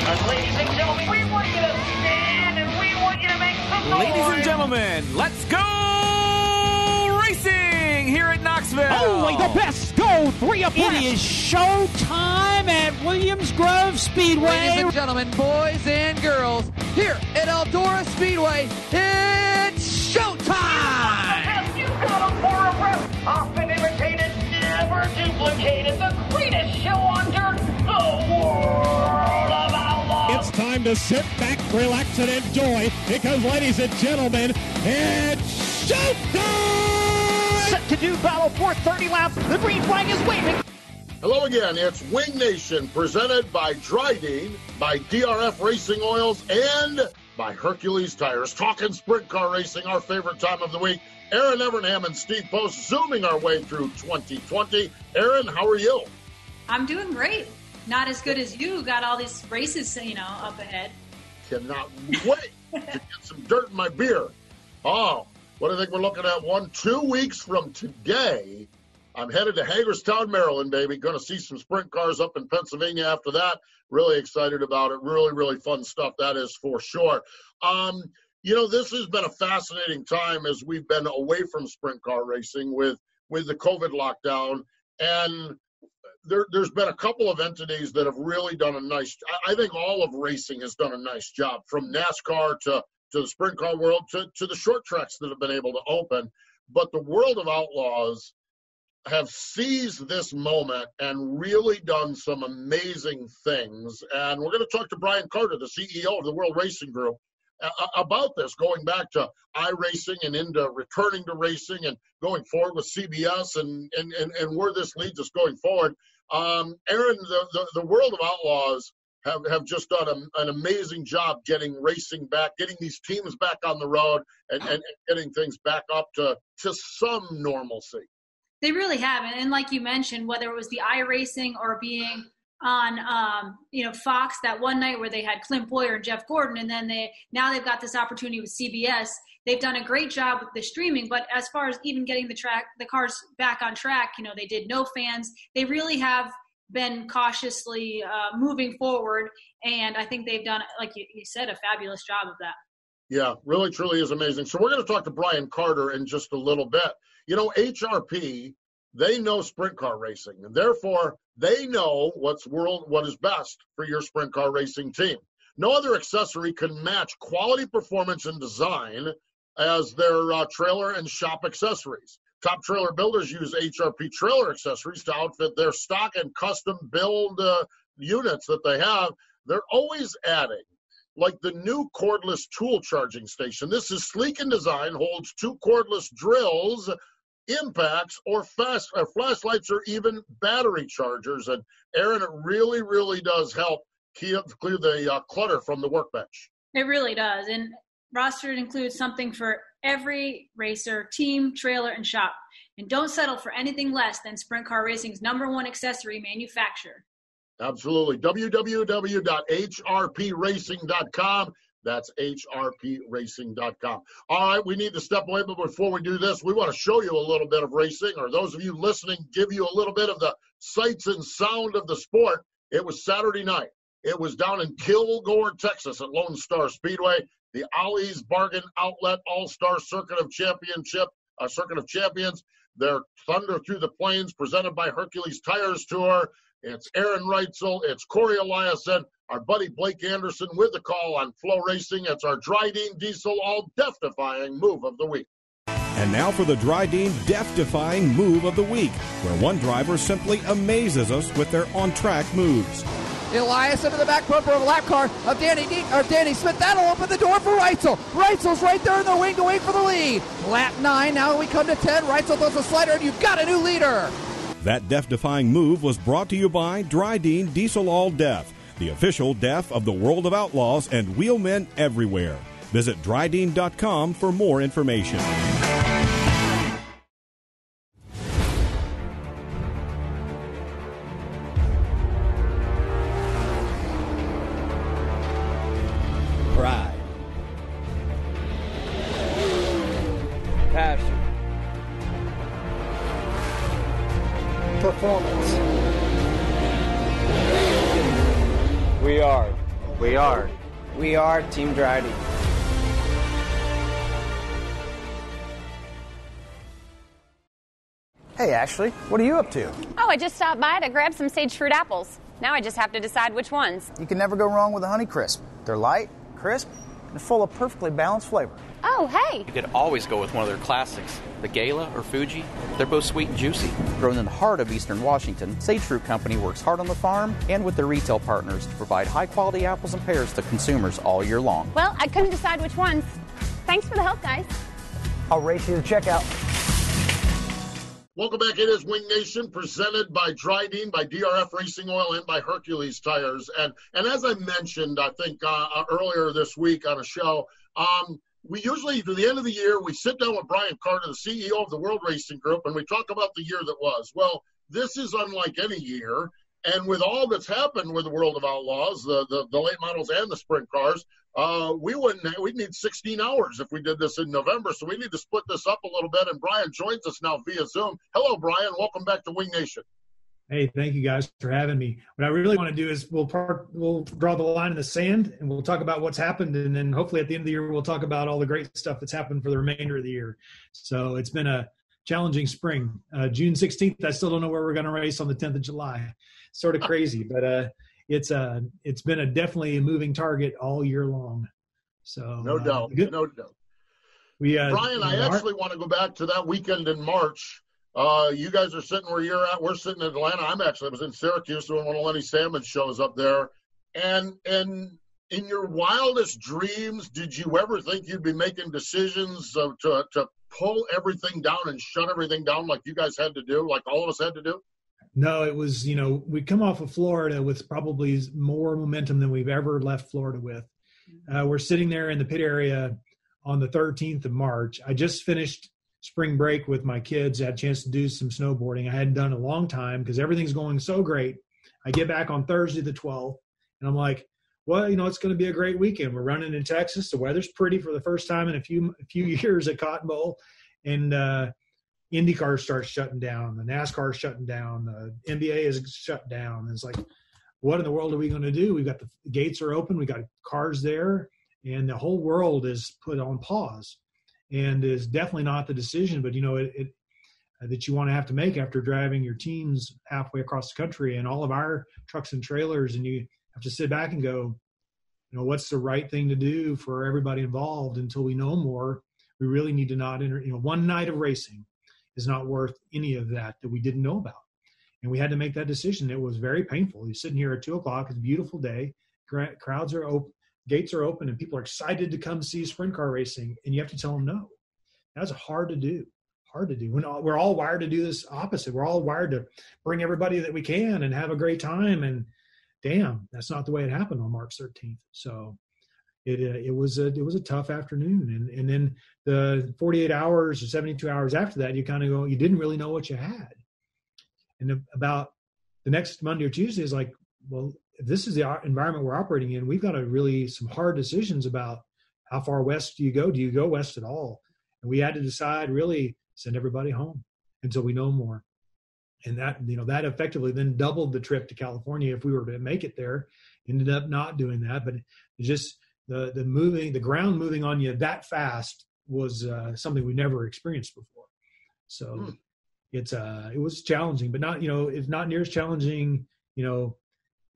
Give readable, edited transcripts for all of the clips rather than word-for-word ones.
Ladies and gentlemen, we want you to stand and we want you to make some noise. Ladies and gentlemen, let's go racing here at Knoxville. Only the best go three abreast. It is show time at Williams Grove Speedway. Ladies and gentlemen, boys and girls, here at Eldora Speedway, it's showtime! You got them for a rep. Often imitated, never duplicated. The greatest show on dirt, the World of Outlaws. It's time to sit back, relax, and enjoy, because, ladies and gentlemen, it's showtime! Set to do battle for 30 laps. The green flag is waving. Hello again. It's Wing Nation, presented by Drydene, by DRF Racing Oils, and by Hercules Tires. Talking sprint car racing, our favorite time of the week. Erin, Evernham, and Steve Post zooming our way through 2020. Erin, how are you? I'm doing great. Not as good as you. Got all these races, up ahead. Cannot wait to get some dirt in my beer. Oh, what do you think we're looking at? 2 weeks from today, I'm headed to Hagerstown, Maryland, baby. Going to see some sprint cars up in Pennsylvania after that. Really excited about it. Really, really fun stuff, that is for sure. This has been a fascinating time as we've been away from sprint car racing with the COVID lockdown. And there's been a couple of entities that have really done a nice – I think all of racing has done a nice job, from NASCAR to the sprint car world to the short tracks that have been able to open. But the World of Outlaws have seized this moment and really done some amazing things. And we're going to talk to Brian Carter, the CEO of the World Racing Group, about this, going back to iRacing and into returning to racing and going forward with CBS and where this leads us going forward. Erin, the World of Outlaws have just done an amazing job getting racing back, getting these teams back on the road, and getting things back up to some normalcy. They really have. And like you mentioned, whether it was the iRacing or being on, Fox that one night where they had Clint Boyer and Jeff Gordon, and then now they've got this opportunity with CBS. They've done a great job with the streaming, but as far as even getting the cars back on track, they did no fans. They really have been cautiously moving forward, and I think they've done, like you said, a fabulous job of that. Yeah, really, truly is amazing. So we're going to talk to Brian Carter in just a little bit. HRP, they know sprint car racing, and therefore they know what is best for your sprint car racing team. No other accessory can match quality performance and design as their trailer and shop accessories. Top trailer builders use HRP trailer accessories to outfit their stock and custom build units that they have. They're always adding, like the new cordless tool charging station. This is sleek in design, holds 2 cordless drills, impacts, or flashlights, or even battery chargers. And Erin, it really, really does help clear the clutter from the workbench. It really does. And roster includes something for every racer, team, trailer, and shop. And don't settle for anything less than Sprint Car Racing's #1 accessory manufacturer. Absolutely. www.hrpracing.com. That's hrpracing.com. All right, we need to step away, but before we do this, we want to show you a little bit of racing, or those of you listening, give you a little bit of the sights and sound of the sport. It was Saturday night. It was down in Kilgore, Texas at Lone Star Speedway, the Ollie's Bargain Outlet All-Star Circuit of Champions. Their Thunder Through the Plains, presented by Hercules Tires Tour. It's Erin Reitzel, it's Corey Eliason, our buddy Blake Anderson with the call on Flow Racing. It's our Drydene Diesel All Death-Defying Move of the Week. And now for the Drydene Death-Defying Move of the Week, where one driver simply amazes us with their on-track moves. Elias into the back bumper of a lap car of Danny Smith. That'll open the door for Reitzel. Reitzel's right there in the wing to wait for the lead. Lap 9, now we come to 10. Reitzel throws a slider, and you've got a new leader. That death-defying move was brought to you by Drydene Diesel All Death, the official death of the World of Outlaws and wheelmen everywhere. Visit Drydene.com for more information. Pride. Passion. Performance. We are We are. We are Team Drydene. Hey, Ashley, what are you up to? Oh, I just stopped by to grab some sage fruit apples. Now I just have to decide which ones. You can never go wrong with a Honeycrisp. They're light, crisp, and full of perfectly balanced flavor. Oh, hey. You could always go with one of their classics, the Gala or Fuji. They're both sweet and juicy. Grown in the heart of Eastern Washington, Sage Fruit Company works hard on the farm and with their retail partners to provide high-quality apples and pears to consumers all year long. Well, I couldn't decide which ones. Thanks for the help, guys. I'll race you to checkout. Welcome back. It is Wing Nation, presented by Drydene, by DRF Racing Oil, and by Hercules Tires. And as I mentioned, I think earlier this week on a show, we usually, to the end of the year, we sit down with Brian Carter, the CEO of the World Racing Group, and we talk about the year that was. Well, this is unlike any year. And with all that's happened with the World of Outlaws, the late models and the sprint cars, we'd need 16 hours if we did this in November. So we need to split this up a little bit. And Brian joins us now via Zoom. Hello, Brian. Welcome back to Wing Nation. Hey, thank you guys for having me. What I really want to do is we'll draw the line in the sand and we'll talk about what's happened. And then hopefully at the end of the year, we'll talk about all the great stuff that's happened for the remainder of the year. So it's been a challenging spring. June 16th, I still don't know where we're going to race on the 10th of July. Sort of crazy, but it's been definitely a moving target all year long. So no doubt. Brian, I actually want to go back to that weekend in March. You guys are sitting where you're at. We're sitting in Atlanta. I was in Syracuse doing one of Lenny Salmon's shows up there. And in your wildest dreams, did you ever think you'd be making decisions to pull everything down and shut everything down like you guys had to do, like all of us had to do? No, it was, we come off of Florida with probably more momentum than we've ever left Florida with. We're sitting there in the pit area on the 13th of March. I just finished spring break with my kids. I had a chance to do some snowboarding. I hadn't done in a long time because everything's going so great. I get back on Thursday the 12th, and I'm like, well, it's going to be a great weekend. We're running in Texas. The weather's pretty for the first time in a few years at Cotton Bowl. And IndyCar starts shutting down. The NASCAR is shutting down. The NBA is shut down. And it's like, what in the world are we going to do? We've got the gates are open. We got cars there, and the whole world is put on pause. And is definitely not the decision, but that you want to have to make after driving your teams halfway across the country and all of our trucks and trailers, and you have to sit back and go, what's the right thing to do for everybody involved until we know more. We really need to not one night of racing is not worth any of that we didn't know about. And we had to make that decision. It was very painful. You're sitting here at 2:00. It's a beautiful day. Crowds are open, gates are open, and people are excited to come see sprint car racing. And you have to tell them no. That's hard to do. We're all wired to do this opposite. We're all wired to bring everybody that we can and have a great time. And damn, that's not the way it happened on March 13th. So it was a tough afternoon. And then the 48 hours or 72 hours after that, you kind of go, you didn't really know what you had. And about the next Monday or Tuesday is like, well, if this is the environment we're operating in, we've got some hard decisions about how far west do you go? Do you go west at all? And we had to decide, really send everybody home until we know more. And that, that effectively then doubled the trip to California if we were to make it there. Ended up not doing that, but it just the ground moving on you that fast was something we never experienced before. So it was challenging, but not, it's not near as challenging.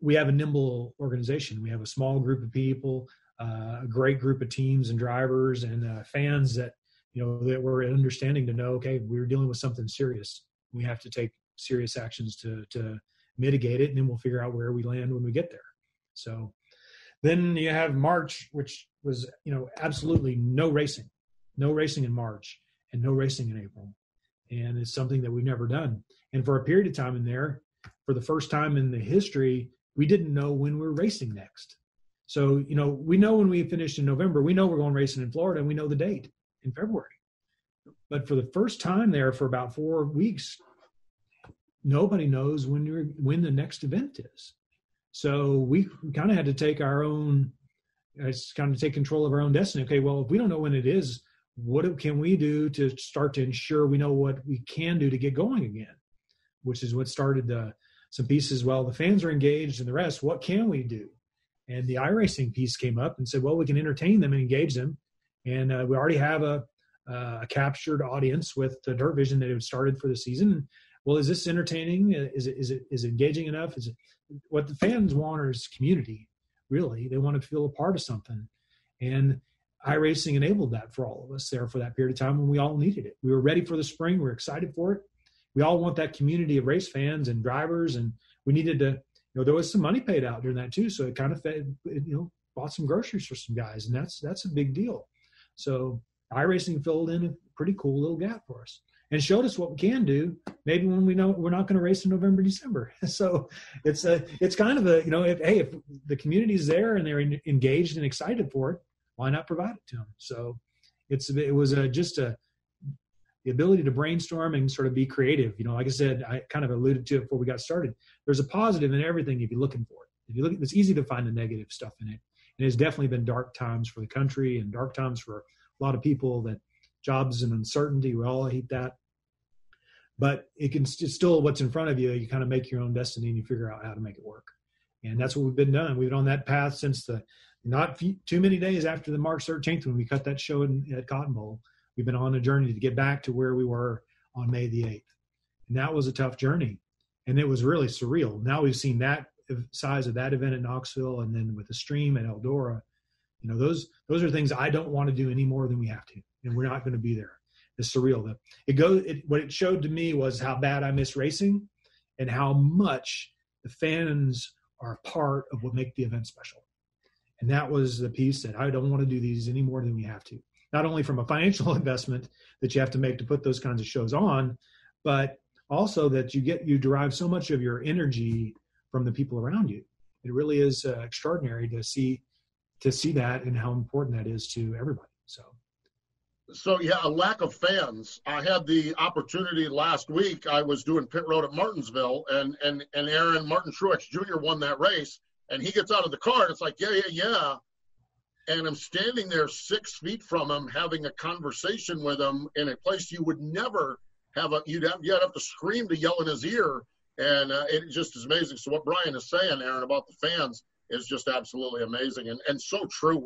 We have a nimble organization. We have a small group of people, a great group of teams and drivers and fans that we're understanding to know, okay, we're dealing with something serious. We have to take serious actions to mitigate it, and then we'll figure out where we land when we get there. So then you have March, which was, absolutely no racing in March and no racing in April. And it's something that we've never done. And for a period of time in there, for the first time in the history, we didn't know when we're racing next. So, we know when we finished in November, we know we're going racing in Florida, and we know the date in February. But for the first time there, for about 4 weeks, nobody knows when the next event is. So we kind of had to take take control of our own destiny. Okay, well, if we don't know when it is, what can we do to start to ensure we know what we can do to get going again? Which is what started some pieces. Well, the fans are engaged and the rest, what can we do? And the iRacing piece came up and said, well, we can entertain them and engage them. And we already have a captured audience with the Dirt Vision that had started for the season. Well, is this entertaining? Is it engaging enough? Is it what the fans want is community, really. They want to feel a part of something. And iRacing enabled that for all of us there for that period of time when we all needed it. We were ready for the spring. We were excited for it. We all want that community of race fans and drivers, and we needed to, there was some money paid out during that too. So it kind of fed, bought some groceries for some guys, and that's a big deal. So iRacing filled in a pretty cool little gap for us and showed us what we can do maybe when we know we're not going to race in November, December. So it's kind of if the community is there and they're engaged and excited for it, why not provide it to them? So it was the ability to brainstorm and sort of be creative. Like I said, I kind of alluded to it before we got started. There's a positive in everything if you're looking for it. If you look, it's easy to find the negative stuff in it. And it's definitely been dark times for the country and dark times for a lot of people, that jobs and uncertainty, we all hate that. But it's still what's in front of you. You kind of make your own destiny and you figure out how to make it work. And that's what we've been doing. We've been on that path since not too many days after the March 13th when we cut that show at Cotton Bowl. We've been on a journey to get back to where we were on May the 8th. And that was a tough journey. And it was really surreal. Now we've seen that size of that event at Knoxville, and then with the stream at Eldora, those are things I don't want to do any more than we have to. And we're not going to be there. It's surreal. What it showed to me was how bad I miss racing and how much the fans are part of what make the event special. And that was the piece that I don't want to do these any more than we have to. Not only from a financial investment that you have to make to put those kinds of shows on, but also that you derive so much of your energy from the people around you. It really is extraordinary to see that and how important that is to everybody. So yeah, a lack of fans. I had the opportunity last week. I was doing pit road at Martinsville, and Erin, Martin Truex Jr. won that race, and he gets out of the car, and it's like, yeah. And I'm standing there 6 feet from him, having a conversation with him in a place you would never have you'd have to scream to yell in his ear. And it just is amazing. So what Brian is saying, Erin, about the fans is just absolutely amazing and so true.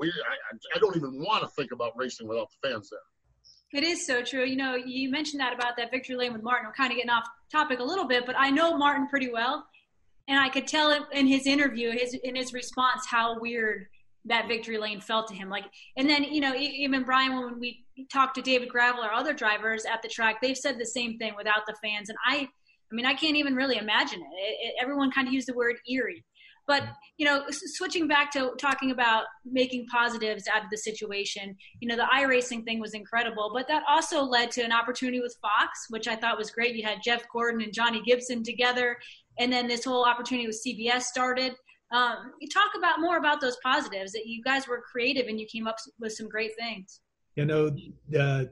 I don't even want to think about racing without the fans there. It is so true. You mentioned that about that victory lane with Martin. We're kind of getting off topic a little bit, but I know Martin pretty well. And I could tell in his interview, in his response, how weird that victory lane felt to him. And then, even Brian, when we talked to David Gravel or other drivers at the track, they've said the same thing without the fans. And I can't even really imagine it. Everyone kind of used the word eerie. But, switching back to talking about making positives out of the situation, the iRacing thing was incredible, but that also led to an opportunity with Fox, which I thought was great. You had Jeff Gordon and Johnny Gibson together, and then this whole opportunity with CBS started. You talk more about those positives, that you guys were creative and you came up with some great things. The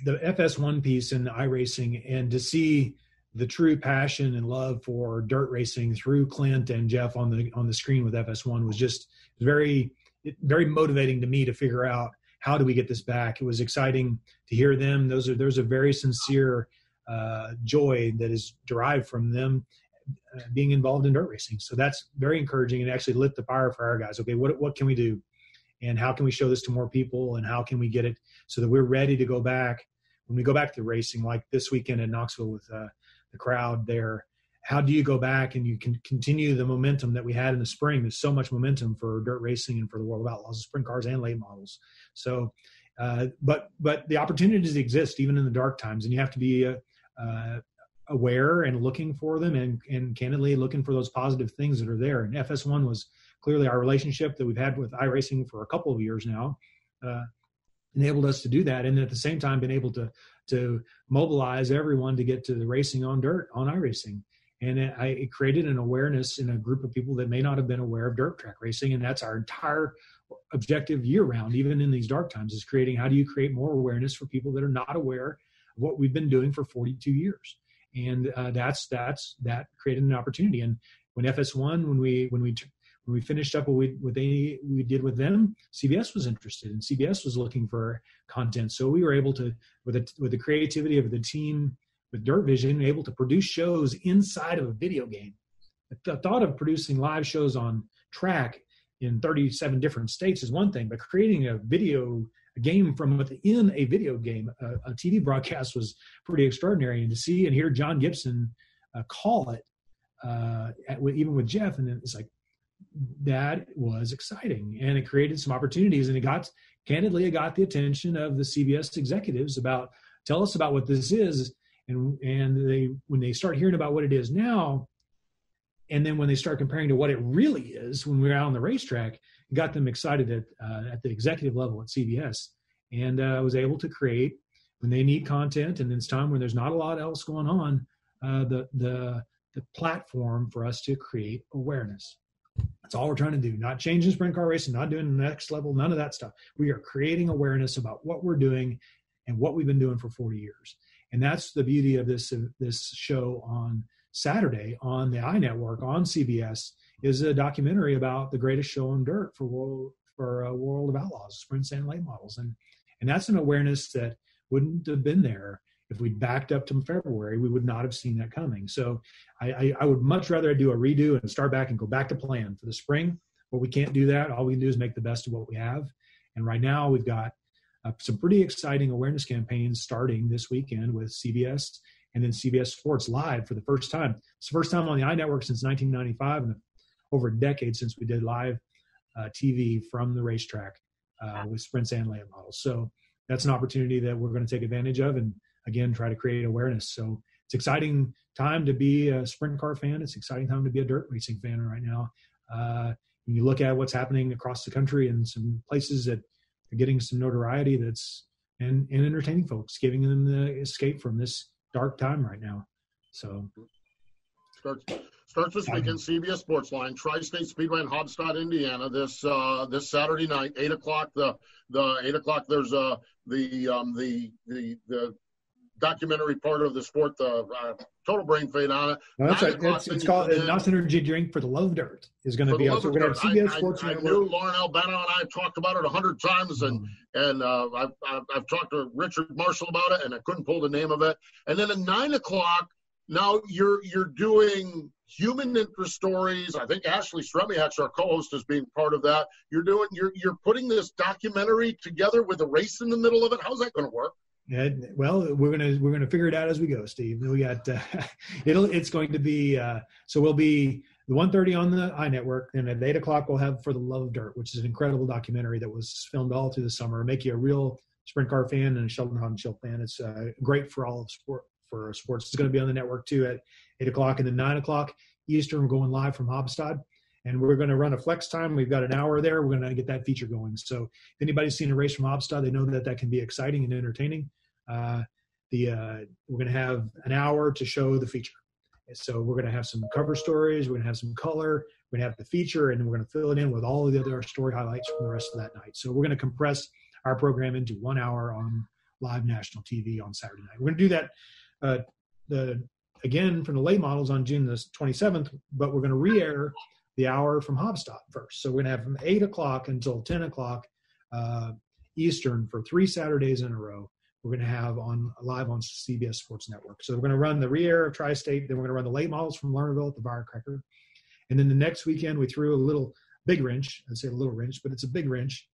FS1 piece in the iRacing, and to see the true passion and love for dirt racing through Clint and Jeff on the screen with FS1 was just very, very motivating to me to figure out how do we get this back. It was exciting to hear them. There's a very sincere joy that is derived from them being involved in dirt racing. So that's very encouraging, and actually lit the fire for our guys. Okay, what can we do? And how can we show this to more people? And how can we get it so that we're ready to go back when we go back to racing, like this weekend in Knoxville with the crowd there? How do you go back and you can continue the momentum that we had in the spring? There's so much momentum for dirt racing and for the World of Outlaws, sprint cars and late models. So, but the opportunities exist even in the dark times, and you have to be aware and looking for them, and candidly looking for those positive things that are there. And FS1 was clearly our relationship that we've had with iRacing for a couple of years now, enabled us to do that, and at the same time been able to mobilize everyone to get to the racing on dirt on iRacing. And it created an awareness in a group of people that may not have been aware of dirt track racing. And that's our entire objective year round, even in these dark times, is creating, how do you create more awareness for people that are not aware of what we've been doing for 42 years? And that created an opportunity. And when FS1, when we finished up what we did with them, CBS was interested, and CBS was looking for content. So we were able to, with the creativity of the team with Dirt Vision, able to produce shows inside of a video game. The thought of producing live shows on track in 37 different states is one thing, but creating a game from within a video game, a TV broadcast, was pretty extraordinary. And to see and hear John Gibson call it, even with Jeff, and it's like, that was exciting, and it created some opportunities, and it got the attention of the CBS executives about, tell us about what this is. And when they start hearing about what it is now, and then when they start comparing to what it really is when we're out on the racetrack, it got them excited at the executive level at CBS. And I was able to create, when they need content, and it's time when there's not a lot else going on, the platform for us to create awareness. That's all we're trying to do. Not changing sprint car racing, not doing the next level, none of that stuff. We are creating awareness about what we're doing and what we've been doing for 40 years. And that's the beauty of this show on Saturday on the iNetwork on CBS, is a documentary about the greatest show on dirt for World of Outlaws, sprints and late models. And that's an awareness that wouldn't have been there if we'd backed up to February. We would not have seen that coming. So I would much rather do a redo and start back and go back to plan for the spring, but we can't do that. All we can do is make the best of what we have. And right now we've got some pretty exciting awareness campaigns starting this weekend with CBS and then CBS Sports Live for the first time. It's the first time on the iNetwork since 1995, and over a decade since we did live TV from the racetrack with sprints and late models. So that's an opportunity that we're going to take advantage of, and again, try to create awareness. So it's exciting time to be a sprint car fan. It's exciting time to be a dirt racing fan right now. When you look at what's happening across the country and some places that are getting some notoriety, and entertaining folks, giving them the escape from this dark time right now. So starts this weekend, CBS Sports Line, Tri-State Speedway in Hobstadt, Indiana, this Saturday night, 8:00. The 8:00. There's the documentary part of the sport, the total brain fade on it. No, that's right. It's called a NOS Energy Drink for the Love of Dirt. Is going to be on. So we're going to have CBS Sports. I knew Lauren Albano and I have talked about it 100 times, and I've talked to Richard Marshall about it, and I couldn't pull the name of it. And then at 9:00, now you're doing human interest stories. I think Ashley Stremiak's our co-host, is being part of that. You're putting this documentary together with a race in the middle of it. How's that going to work? Yeah, well, we're gonna figure it out as we go, Steve. We got it's going to be so we'll be the 1:30 on the iNetwork, and at 8:00 we'll have For the Love of Dirt, which is an incredible documentary that was filmed all through the summer. Make you a real sprint car fan and a Sheldon Haudenschild fan. It's great for all of sports. It's going to be on the network too at 8:00, and then 9:00 Eastern. We're going live from Hobstadt, and we're going to run a flex time. We've got an hour there. We're going to get that feature going. So if anybody's seen a race from Hobstadt, they know that can be exciting and entertaining. We're going to have an hour to show the feature. So we're going to have some cover stories. We're going to have some color. We're going to have the feature, and we're going to fill it in with all of the other story highlights from the rest of that night. So we're going to compress our program into 1 hour on live national TV on Saturday night. We're going to do that again from the late models on June the 27th, but we're going to re-air the hour from Hobstadt first. So we're going to have from 8:00 until 10:00 Eastern for 3 Saturdays in a row. We're going to have live on CBS Sports Network. So we're going to run the re-air of Tri-State. Then we're going to run the late models from Lernerville at the Firecracker. And then the next weekend, we threw a little big wrench. I'd say a little wrench, but it's a big wrench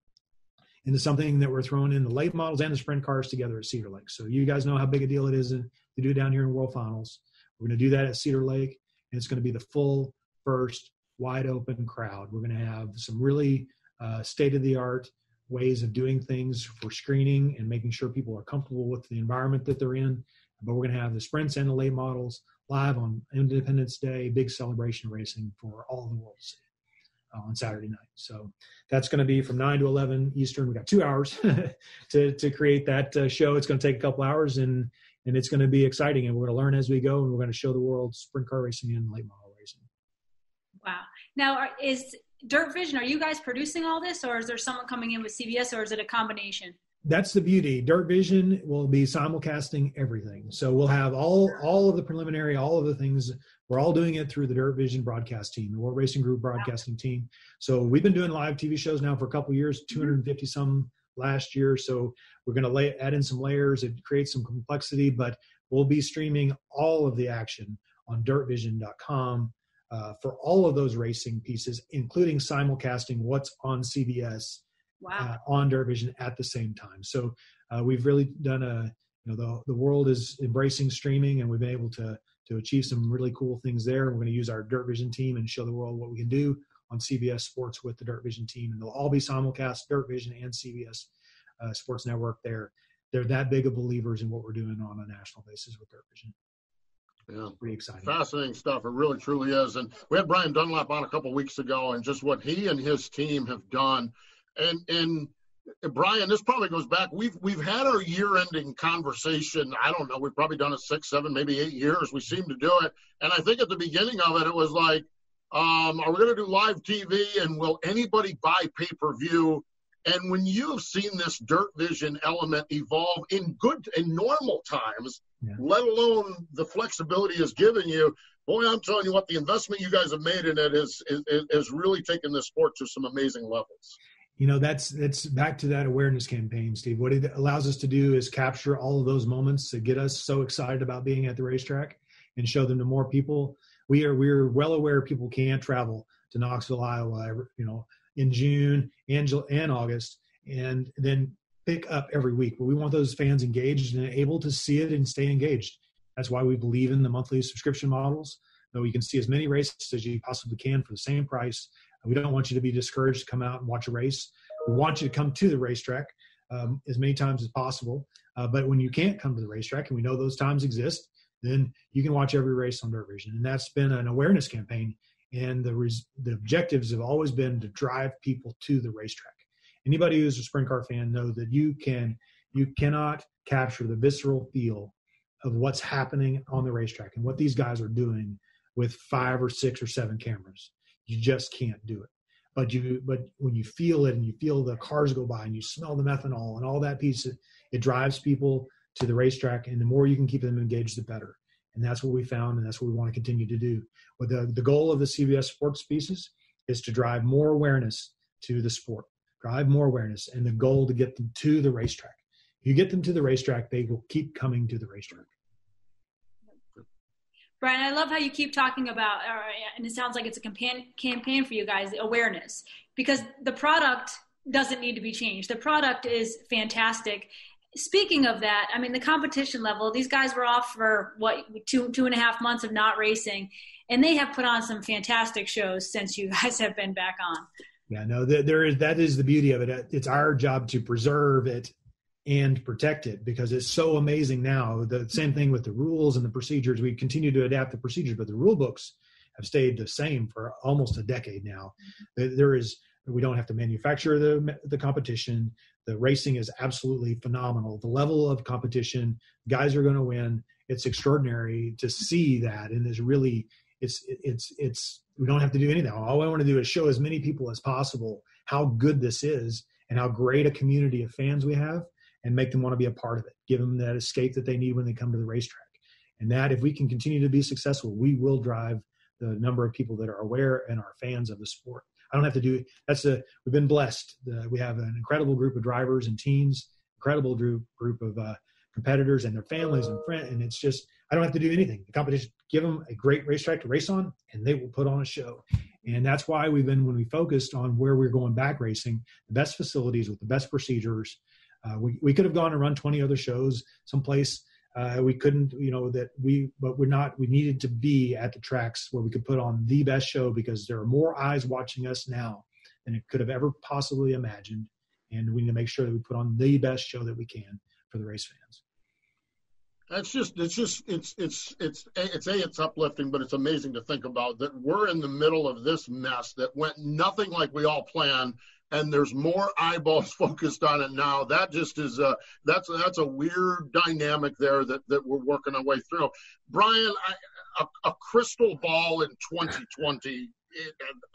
into something that we're throwing in the late models and the sprint cars together at Cedar Lake. So you guys know how big a deal it is to do it down here in World Finals. We're going to do that at Cedar Lake, and it's going to be the full first wide open crowd. We're going to have some really state-of-the-art ways of doing things for screening and making sure people are comfortable with the environment that they're in. But we're going to have the sprints and the late models live on Independence Day, big celebration racing for all of the world to see on Saturday night. So that's going to be from 9 to 11 Eastern. We got 2 hours to create that show. It's going to take a couple hours, and it's going to be exciting, and we're going to learn as we go, and we're going to show the world sprint car racing and late model racing. Wow. Now, is Dirt Vision, are you guys producing all this, or is there someone coming in with CBS, or is it a combination? That's the beauty. Dirt Vision will be simulcasting everything. So we'll have all of the preliminary, all of the things. We're all doing it through the Dirt Vision broadcast team, the World Racing Group broadcasting team. So we've been doing live TV shows now for a couple of years, 250 some last year. So we're going to add in some layers. It creates some complexity, but we'll be streaming all of the action on dirtvision.com for all of those racing pieces, including simulcasting what's on CBS on Dirt Vision at the same time. So we've really done the world is embracing streaming, and we've been able to achieve some really cool things there. We're going to use our Dirt Vision team and show the world what we can do on CBS Sports with the Dirt Vision team, and they'll all be simulcast, Dirt Vision and CBS Sports Network. They're that big of believers in what we're doing on a national basis with Dirt Vision. Yeah, pretty exciting. Fascinating stuff. It really, truly is. And we had Brian Dunlap on a couple of weeks ago, and just what he and his team have done. And Brian, this probably goes back. We've had our year-ending conversation. I don't know. We've probably done it 6, 7, maybe 8 years. We seem to do it. And I think at the beginning of it, it was like, are we going to do live TV, and will anybody buy pay-per-view? And when you've seen this Dirt Vision element evolve in normal times, let alone the flexibility it's given you, boy, I'm telling you what, the investment you guys have made in it is really taken this sport to some amazing levels. That's back to that awareness campaign, Steve. What it allows us to do is capture all of those moments to get us so excited about being at the racetrack and show them to more people. We're well aware people can't travel to Knoxville, Iowa, in June and August, and then pick up every week. But we want those fans engaged and able to see it and stay engaged. That's why we believe in the monthly subscription models, though you can see as many races as you possibly can for the same price. We don't want you to be discouraged to come out and watch a race. We want you to come to the racetrack as many times as possible. But when you can't come to the racetrack, and we know those times exist, then you can watch every race on Dirt Vision. And that's been an awareness campaign. And the objectives have always been to drive people to the racetrack. Anybody who's a sprint car fan knows that you cannot capture the visceral feel of what's happening on the racetrack and what these guys are doing with 5 or 6 or 7 cameras. You just can't do it. But when you feel it and you feel the cars go by and you smell the methanol and all that piece, it drives people to the racetrack. And the more you can keep them engaged, the better. And that's what we found, and that's what we want to continue to do. But the goal of the CBS Sports pieces is to drive more awareness to the sport, drive more awareness, and the goal to get them to the racetrack. If you get them to the racetrack, they will keep coming to the racetrack. Brian, I love how you keep talking about, and it sounds like it's a campaign for you guys, awareness, because the product doesn't need to be changed. The product is fantastic. Speaking of that, I mean, the competition level, these guys were off for two and a half months of not racing, and they have put on some fantastic shows since you guys have been back on. Yeah, no, that is the beauty of it. It's our job to preserve it and protect it because it's so amazing now. The same thing with the rules and the procedures. We continue to adapt the procedures, but the rule books have stayed the same for almost a decade now. We don't have to manufacture the competition. The racing is absolutely phenomenal. The level of competition, guys are going to win. It's extraordinary to see that, and we don't have to do anything. All I want to do is show as many people as possible how good this is and how great a community of fans we have, and make them want to be a part of it. Give them that escape that they need when they come to the racetrack. And that, if we can continue to be successful, we will drive the number of people that are aware and are fans of the sport. I don't have to do it. We've been blessed. We have an incredible group of drivers and teams, incredible group of competitors and their families and friends. And it's just, I don't have to do anything. The competition, give them a great racetrack to race on, and they will put on a show. And that's why when we focused on where we're going back racing, the best facilities with the best procedures. We could have gone and run 20 other shows someplace. We couldn't, but we're not. We needed to be at the tracks where we could put on the best show because there are more eyes watching us now than it could have ever possibly imagined. And we need to make sure that we put on the best show that we can for the race fans. It's uplifting, but it's amazing to think about that we're in the middle of this mess that went nothing like we all planned. And there's more eyeballs focused on it now. That just is that's a weird dynamic there that we're working our way through. Brian, a crystal ball in 2020.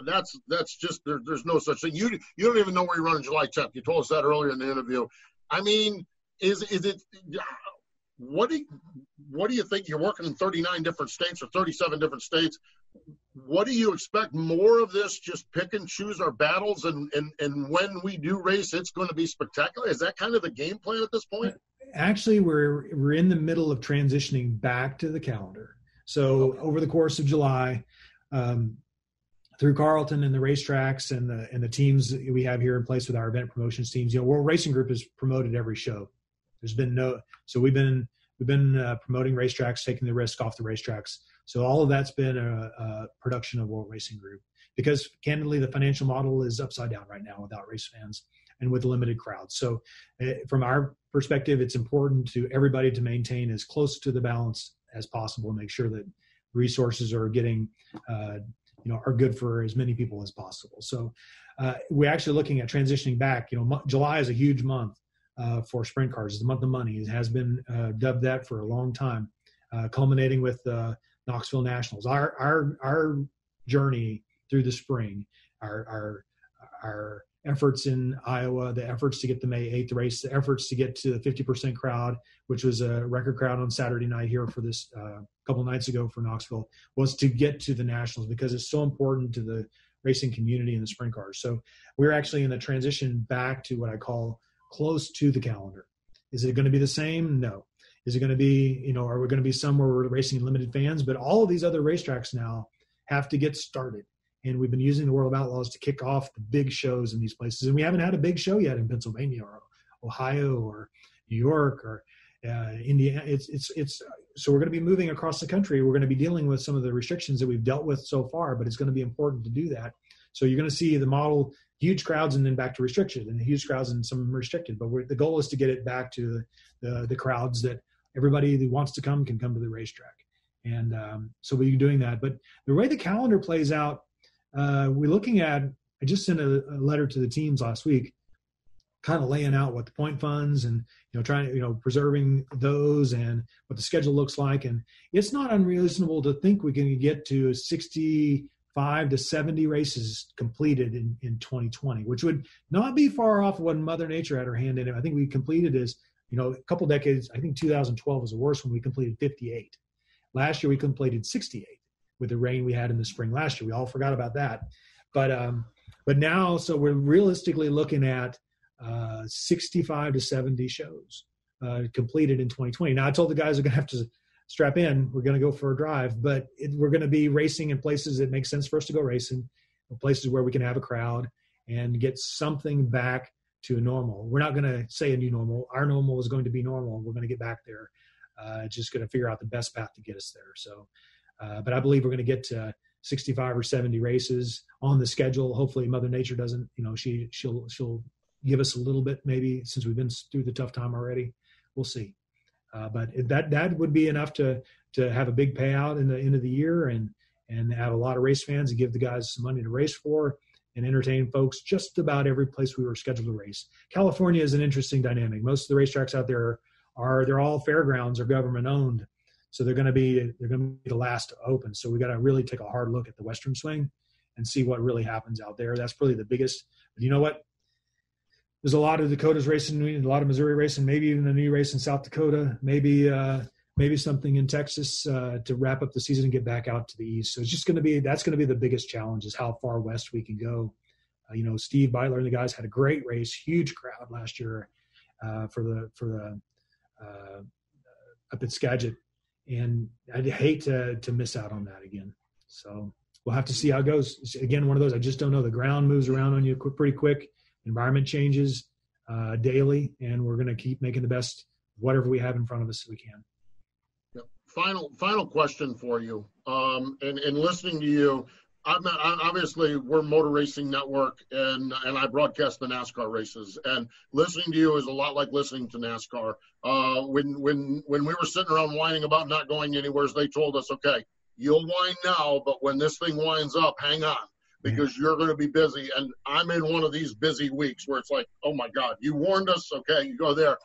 That's just there's no such thing. You don't even know where you're running July 10th. You told us that earlier in the interview. I mean, is it? What do you think? You're working in 39 different states or 37 different states. What do you expect? More of this? Just pick and choose our battles, and when we do race, it's going to be spectacular. Is that kind of the game plan at this point? Actually, we're in the middle of transitioning back to the calendar. So over the course of July, through Carlton and the racetracks and the teams that we have here in place with our event promotions teams, World Racing Group has promoted every show. There's been we've been promoting racetracks, taking the risk off the racetracks. So all of that's been a production of World Racing Group, because candidly, the financial model is upside down right now without race fans and with limited crowds. So from our perspective, it's important to everybody to maintain as close to the balance as possible and make sure that resources are getting, are good for as many people as possible. So we're actually looking at transitioning back. July is a huge month for sprint cars. It's the month of money. It has been dubbed that for a long time, culminating with Knoxville Nationals. Our journey through the spring, our efforts in Iowa, the efforts to get the May 8th race, the efforts to get to the 50% crowd, which was a record crowd on Saturday night here for this couple nights ago for Knoxville, was to get to the Nationals, because it's so important to the racing community and the sprint cars. So we're actually in the transition back to what I call close to the calendar. Is it going to be the same? No. Is it going to be, are we going to be somewhere where we're racing limited fans? But all of these other racetracks now have to get started. And we've been using the World of Outlaws to kick off the big shows in these places. And we haven't had a big show yet in Pennsylvania or Ohio or New York or Indiana. So we're going to be moving across the country. We're going to be dealing with some of the restrictions that we've dealt with so far, but it's going to be important to do that. So you're going to see the model, huge crowds and then back to restricted, and huge crowds and some restricted. But the goal is to get it back to the crowds that everybody who wants to come can come to the racetrack. And so we're doing that. But the way the calendar plays out, we're looking at, I just sent a letter to the teams last week, kind of laying out what the point funds and, trying, preserving those and what the schedule looks like. And it's not unreasonable to think we can get to 65 to 70 races completed in 2020, which would not be far off of what Mother Nature had her hand in it. I think we completed a couple decades. I think 2012 was the worst when we completed 58. Last year we completed 68 with the rain we had in the spring last year. We all forgot about that. But now, so we're realistically looking at 65 to 70 shows completed in 2020. Now, I told the guys they're going to have to strap in. We're going to go for a drive, but we're going to be racing in places that make sense for us to go racing, places where we can have a crowd and get something back to a normal. We're not going to say a new normal. Our normal is going to be normal. We're going to get back there. Just going to figure out the best path to get us there. So, but I believe we're going to get to 65 or 70 races on the schedule. Hopefully Mother Nature doesn't, she'll give us a little bit, maybe, since we've been through the tough time already. We'll see. But that would be enough to have a big payout in the end of the year and have a lot of race fans and give the guys some money to race for and entertain folks just about every place we were scheduled to race. California is an interesting dynamic. Most of the racetracks out there they're all fairgrounds or government owned. So they're going to be the last to open. So we got to really take a hard look at the Western swing and see what really happens out there. That's probably the biggest. But you know what? There's a lot of Dakotas racing, a lot of Missouri racing, maybe even a new race in South Dakota, maybe something in Texas to wrap up the season and get back out to the east. So it's just that's going to be the biggest challenge, is how far west we can go. Steve Beitler and the guys had a great race, huge crowd last year for the up at Skagit, and I'd hate to miss out on that again. So we'll have to see how it goes. It's, again, one of those, I just don't know. The ground moves around on you pretty quick. Environment changes daily, and we're going to keep making the best of whatever we have in front of us that we can. Yep. Final question for you. And listening to you, obviously we're Motor Racing Network, and I broadcast the NASCAR races. And listening to you is a lot like listening to NASCAR. When we were sitting around whining about not going anywhere, they told us, okay, you'll whine now, but when this thing winds up, hang on, because you're going to be busy. And I'm in one of these busy weeks where it's like, oh my God, you warned us. Okay, you go there.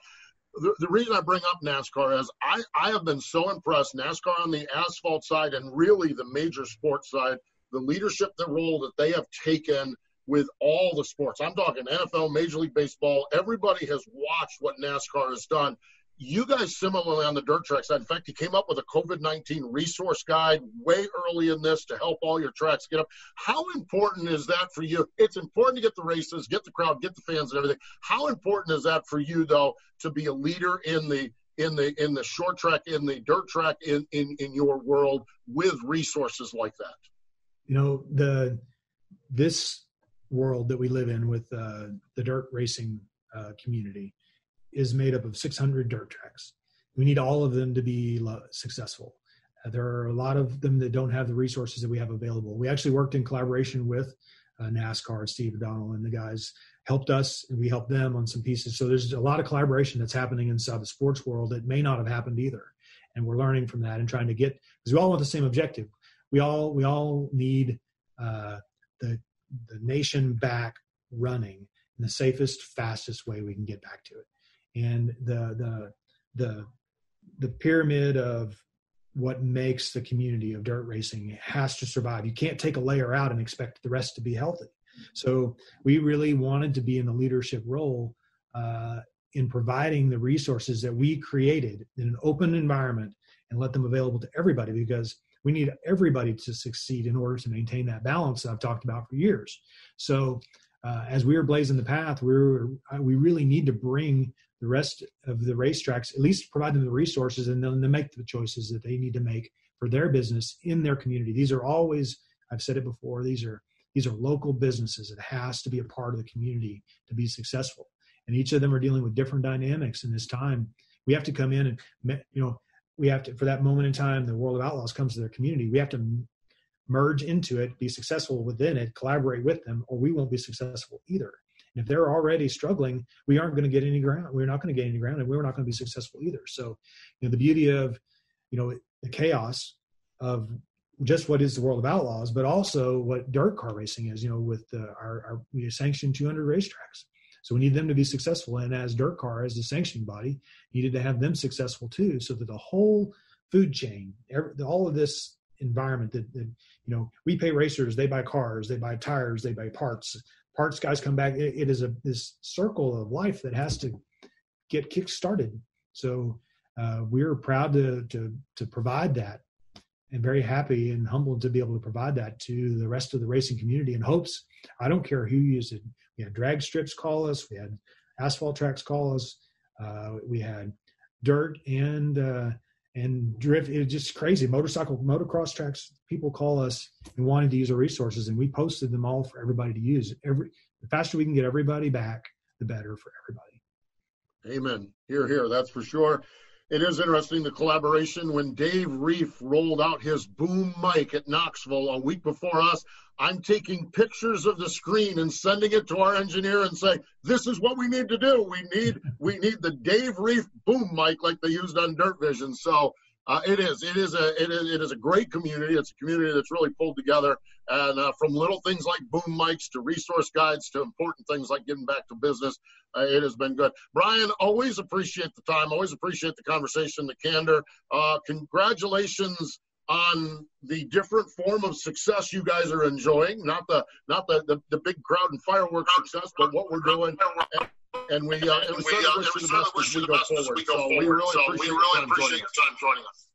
The reason I bring up NASCAR is I have been so impressed, NASCAR on the asphalt side and really the major sports side, the leadership, the role that they have taken with all the sports. I'm talking NFL, Major League Baseball. Everybody has watched what NASCAR has done. You guys similarly on the dirt track side. In fact, you came up with a COVID-19 resource guide way early in this to help all your tracks get up. How important is that for you? It's important to get the races, get the crowd, get the fans and everything. How important is that for you, though, to be a leader in the short track, in the dirt track, in your world with resources like that? this world that we live in with the dirt racing community is made up of 600 dirt tracks. We need all of them to be successful. There are a lot of them that don't have the resources that we have available. We actually worked in collaboration with NASCAR, Steve O'Donnell, and the guys helped us, and we helped them on some pieces. So there's a lot of collaboration that's happening inside the sports world that may not have happened either. And we're learning from that and trying to get, because we all want the same objective. We all need the nation back running in the safest, fastest way we can get back to it. And the pyramid of what makes the community of dirt racing has to survive. You can't take a layer out and expect the rest to be healthy. So we really wanted to be in the leadership role in providing the resources that we created in an open environment and let them available to everybody, because we need everybody to succeed in order to maintain that balance that I've talked about for years. So as we were blazing the path, we really need to bring the rest of the racetracks, at least provide them the resources and then to make the choices that they need to make for their business in their community. These are always, I've said it before, these are local businesses. It has to be a part of the community to be successful. And each of them are dealing with different dynamics in this time. We have to come in and, we have to, for that moment in time, the World of Outlaws comes to their community. We have to merge into it, be successful within it, collaborate with them, or we won't be successful either. And if they're already struggling, we aren't going to get any ground. We're not going to get any ground, and we're not going to be successful either. So, the beauty of, the chaos of just what is the World of Outlaws, but also what dirt car racing is, with we sanctioned 200 racetracks. So we need them to be successful. And as dirt car, as the sanctioning body, needed to have them successful too, so that the whole food chain, all of this environment that we pay racers, they buy cars, they buy tires, they buy parts guys come back. It is this circle of life that has to get kick started. So we're proud to provide that, and very happy and humbled to be able to provide that to the rest of the racing community, in hopes, I don't care who uses it. We had drag strips call us, we had asphalt tracks call us, we had dirt and drift. It was just crazy. Motocross tracks, people call us and wanted to use our resources, and we posted them all for everybody to use. The faster we can get everybody back, the better for everybody. Amen. Hear, hear. That's for sure. It is interesting, the collaboration. When Dave Reef rolled out his boom mic at Knoxville a week before us, I'm taking pictures of the screen and sending it to our engineer and saying, this is what we need to do. We need the Dave Reef boom mic like they used on Dirt Vision. So it is a great community. It's a community that's really pulled together, and from little things like boom mics to resource guides to important things like getting back to business, it has been good. Brian, always appreciate the time, always appreciate the conversation, the candor. Congratulations on the different form of success you guys are enjoying, not the big crowd and fireworks success, but what we're doing. And we certainly wish you the best as we go forward. So we really appreciate your time joining us.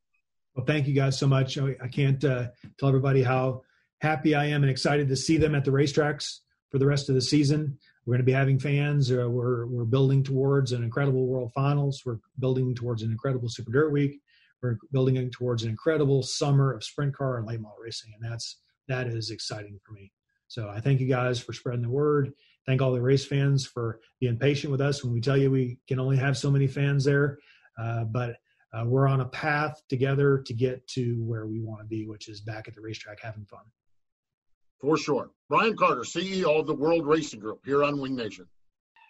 Well, thank you guys so much. I can't tell everybody how happy I am and excited to see them at the racetracks for the rest of the season. We're going to be having fans. We're building towards an incredible World Finals. We're building towards an incredible Super Dirt Week. We're building towards an incredible summer of sprint car and late model racing, and that is exciting for me. So I thank you guys for spreading the word. Thank all the race fans for being patient with us when we tell you we can only have so many fans there. But we're on a path together to get to where we want to be, which is back at the racetrack having fun. For sure. Brian Carter, CEO of the World Racing Group here on Wing Nation.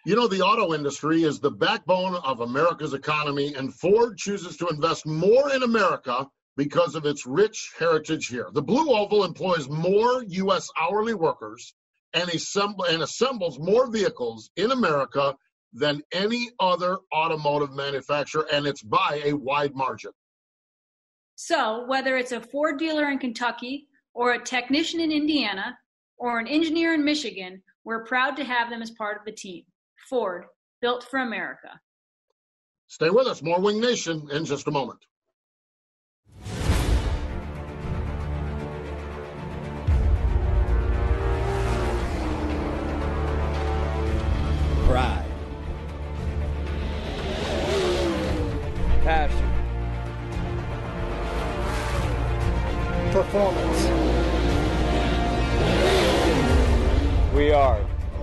The auto industry is the backbone of America's economy, and Ford chooses to invest more in America because of its rich heritage here. The Blue Oval employs more U.S. hourly workers and assembles more vehicles in America than any other automotive manufacturer, and it's by a wide margin. So whether it's a Ford dealer in Kentucky or a technician in Indiana or an engineer in Michigan, we're proud to have them as part of the team. Ford, built for America. Stay with us. More Wing Nation in just a moment. Pride. Passion. Performance.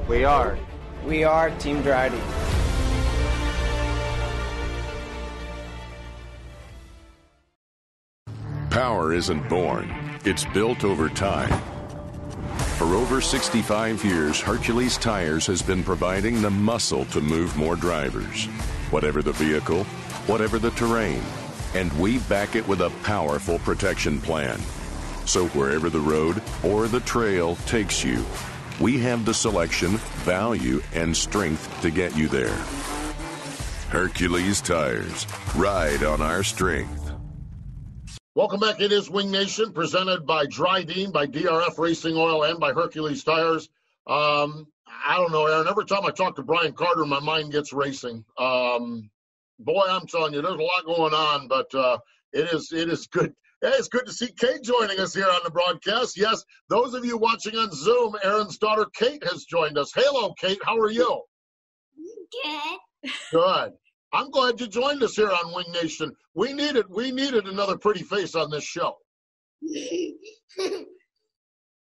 We are. We are Team Drydene. Power isn't born, it's built over time. For over 65 years, Hercules Tires has been providing the muscle to move more drivers. Whatever the vehicle, whatever the terrain. And we back it with a powerful protection plan. So wherever the road or the trail takes you, we have the selection, value, and strength to get you there. Hercules Tires. Ride on our strength. Welcome back. It is Wing Nation, presented by Drydene, by DRF Racing Oil, and by Hercules Tires. I don't know, Erin. Every time I talk to Brian Carter, my mind gets racing. Boy, I'm telling you, there's a lot going on, but it is good. It's good to see Kate joining us here on the broadcast. Yes, those of you watching on Zoom, Erin's daughter Kate has joined us. Hello, Kate. How are you? Good. Good. I'm glad you joined us here on Wing Nation. We needed another pretty face on this show. You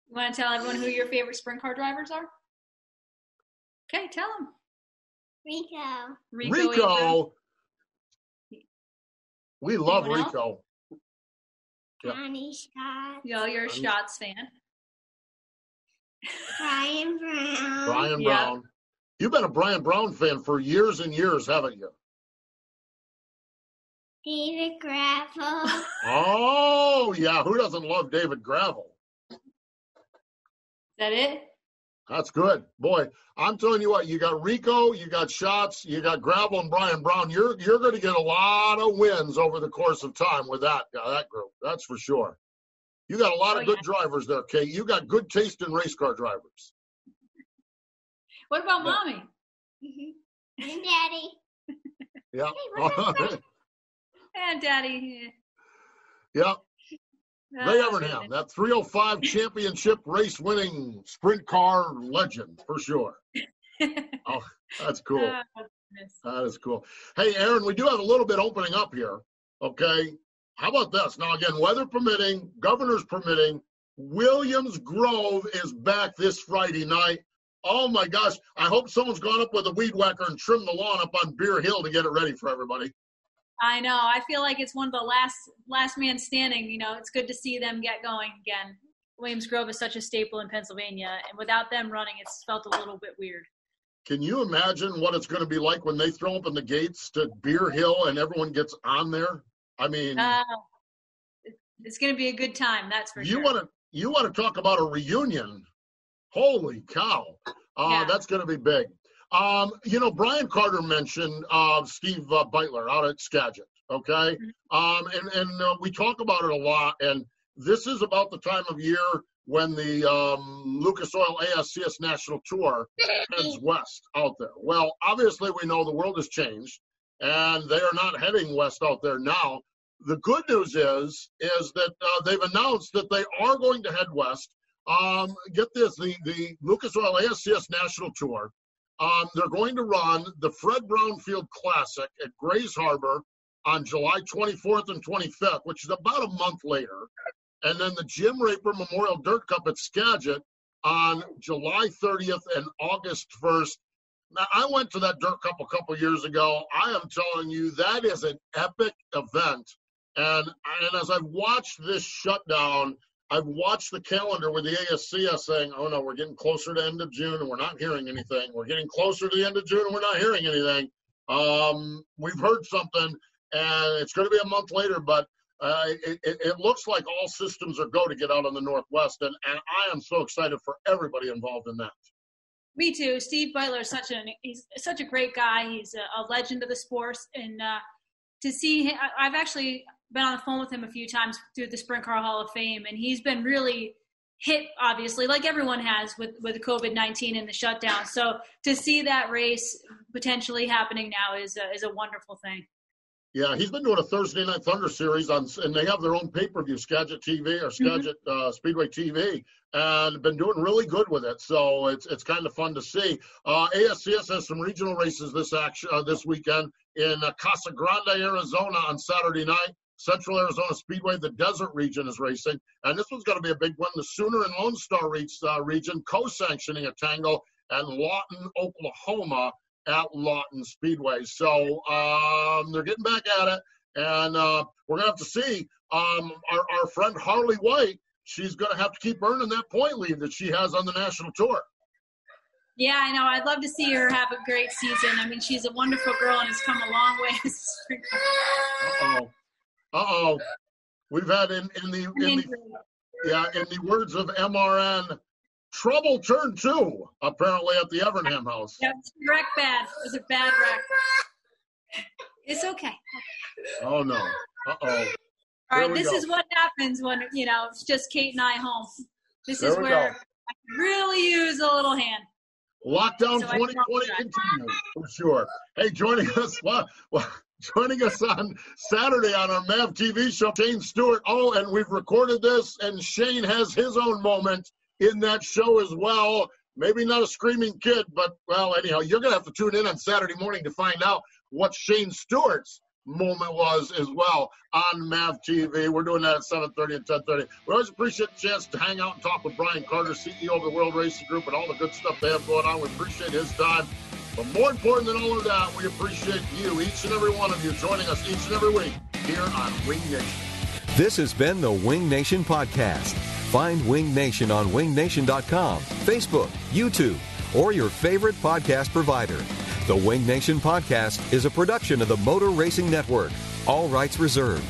want to tell everyone who your favorite sprint car drivers are? Okay, tell them. Rico. We love Anyone Rico. Johnny Scott. Yo, you're a Schatz fan. Brian Brown. Brian Brown. You've been a Brian Brown fan for years and years, haven't you? David Gravel. Oh, yeah. Who doesn't love David Gravel? Is that it? That's good. Boy, I'm telling you what, you got Rico, you got Schatz, you got Gravel and Brian Brown. You're going to get a lot of wins over the course of time with that group. That's for sure. You got a lot of good drivers there, Kate. You got good taste in race car drivers. What about Mommy? Mm-hmm. And Daddy. Yeah. And Daddy. Yeah. Ray Evernham, that 305 championship race winning sprint car legend for sure. Oh, that's cool. That is cool. Hey, Erin, we do have a little bit opening up here. Okay. How about this? Now, again, weather permitting, governors permitting, Williams Grove is back this Friday night. Oh, my gosh. I hope someone's gone up with a weed whacker and trimmed the lawn up on Beer Hill to get it ready for everybody. I know. I feel like it's one of the last man standing. You know, it's good to see them get going again. Williams Grove is such a staple in Pennsylvania, and without them running, it's felt a little bit weird. Can you imagine what it's going to be like when they throw open the gates to Beer Hill and everyone gets on there? I mean, it's going to be a good time. That's for sure. You want to talk about a reunion? Holy cow! That's going to be big. Brian Carter mentioned Steve Beitler out at Skagit, okay? And we talk about it a lot, and this is about the time of year when the Lucas Oil ASCS National Tour heads west out there. Well, obviously we know the world has changed, and they are not heading west out there now. The good news is that they've announced that they are going to head west. Get this, the Lucas Oil ASCS National Tour, they're going to run the Fred Brown Field Classic at Grays Harbor on July 24th and 25th, which is about a month later. And then the Jim Raper Memorial Dirt Cup at Skagit on July 30th and August 1st. Now, I went to that Dirt Cup a couple years ago. I am telling you, that is an epic event. And as I've watched this shutdown, I've watched the calendar with the ASCS saying, oh, no, we're getting closer to end of June and we're not hearing anything. We're getting closer to the end of June and we're not hearing anything. We've heard something, and it's going to be a month later, but it looks like all systems are go to get out on the Northwest, and I am so excited for everybody involved in that. Me too. Steve Beitler is he's such a great guy. He's a legend of the sports, and to see him, I've actually been on the phone with him a few times through the Sprint Car Hall of Fame, and he's been really hit, obviously, like everyone has with COVID-19 and the shutdown. So to see that race potentially happening now is a wonderful thing. Yeah, he's been doing a Thursday Night Thunder series and they have their own pay-per-view, Skagit TV or Skagit Speedway TV, and been doing really good with it. So it's kind of fun to see. ASCS has some regional races this weekend in Casa Grande, Arizona on Saturday night. Central Arizona Speedway, the desert region, is racing. And this one's going to be a big one. The Sooner and Lone Star region co-sanctioning a tango and Lawton, Oklahoma at Lawton Speedway. So they're getting back at it, and we're going to have to see our friend Harley White. She's going to have to keep earning that point lead that she has on the national tour. Yeah, I know. I'd love to see her have a great season. I mean, she's a wonderful girl and has come a long way. Uh-oh. We've had in the words of MRN, trouble turn 2, apparently at the Evernham house. Yep, wreck bad. It was a bad wreck. It's okay. Oh, no. Uh-oh. All right, this is what happens when, it's just Kate and I home. This is where I can really use a little hand. Lockdown 2020 continues, for sure. Hey, joining us on Saturday on our MAV TV show, Shane Stewart. Oh, and we've recorded this, and Shane has his own moment in that show as well. Maybe not a screaming kid, but, well, anyhow, you're going to have to tune in on Saturday morning to find out what Shane Stewart's moment was as well on MAV TV. We're doing that at 7:30 and 10:30. We always appreciate the chance to hang out and talk with Brian Carter, CEO of the World Racing Group, and all the good stuff they have going on. We appreciate his time. But more important than all of that, we appreciate you, each and every one of you, joining us each and every week here on Wing Nation. This has been the Wing Nation Podcast. Find Wing Nation on wingnation.com, Facebook, YouTube, or your favorite podcast provider. The Wing Nation Podcast is a production of the Motor Racing Network. All rights reserved.